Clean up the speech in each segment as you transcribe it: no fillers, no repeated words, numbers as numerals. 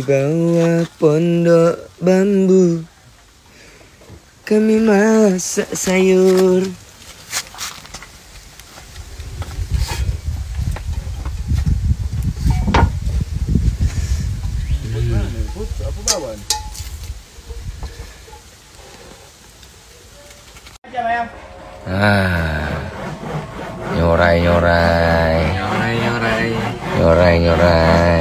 bawah pondok bambu kami masak sayur. Nyorai.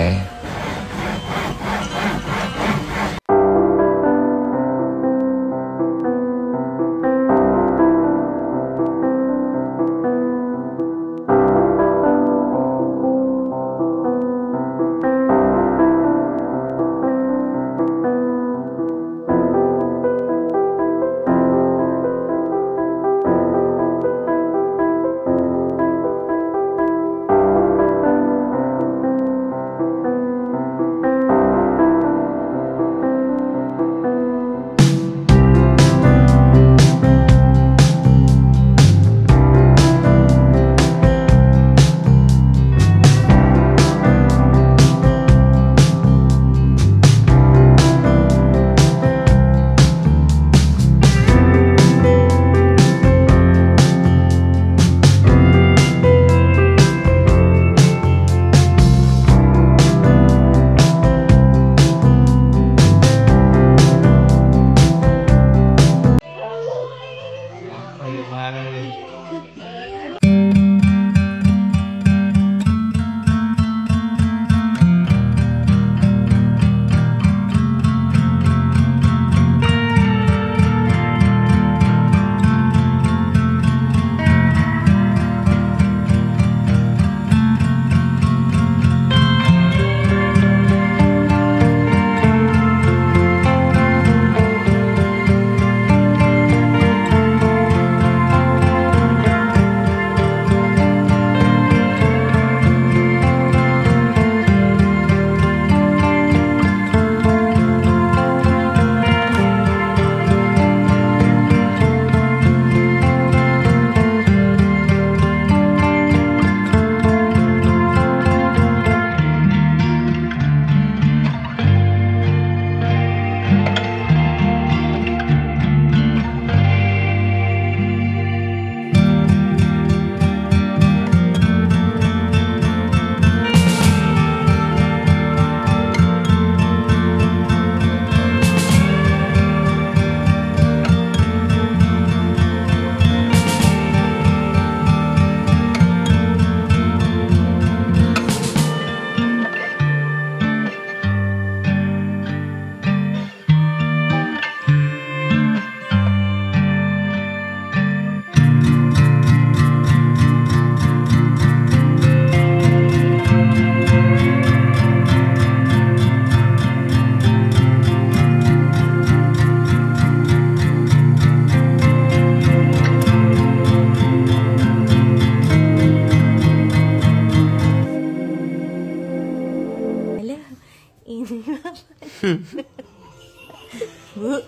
Bu,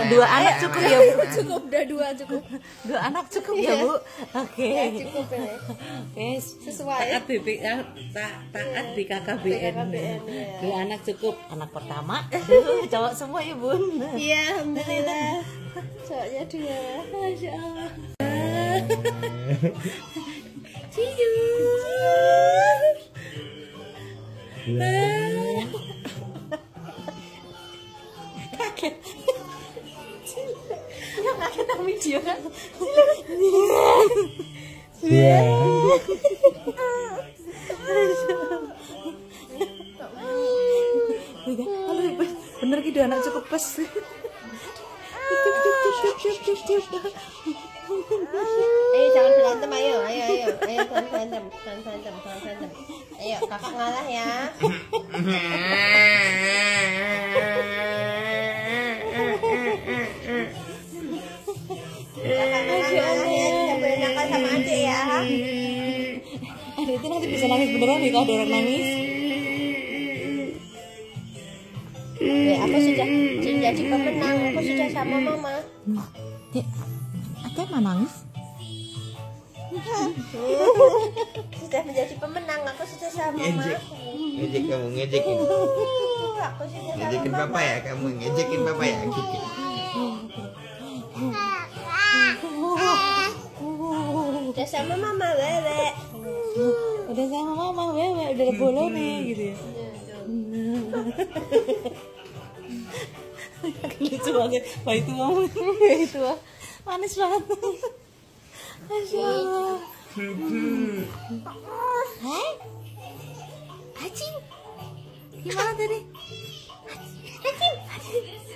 dua anak cukup ya Bu? Cukup, udah dua cukup. Dua anak cukup ya Bu? Oke. Ya, cukup ya. Yes, Sesuai. Taat BPK, taat di KKBN. Ya. Dua anak cukup. Anak pertama, cowok semua ya Bun. Iya, alhamdulillah. Cowoknya dua. Masya Allah. Kaget. Yang kaget sama video kan? Bener gitu anak cukup pas. Ayo jangan berantem, ayo jangan berantem. Ayo kakak ngalah ya. Kakak ngalah ya, tidak boleh nakal sama adik ya. Adik itu nanti bisa nangis beneran nih kalau ada orang nangis. Aku sudah jadi pemenang, aku sudah sama mama. Ada mana nangis? Sudah menjadi pemenang, aku sudah sama mama. Ngejek kamu, ngejekin. Aku sih dia Ngejekin papa ya, kamu ngejekin papa ya, Kiki. udah sama mama Wewe. Udah sama mama Wewe, udah ada bolo nih gitu ya. Lucu banget, Pak itu ngomong itu manis banget. Masya Allah. Hai, Acing, gimana tadi? Acing,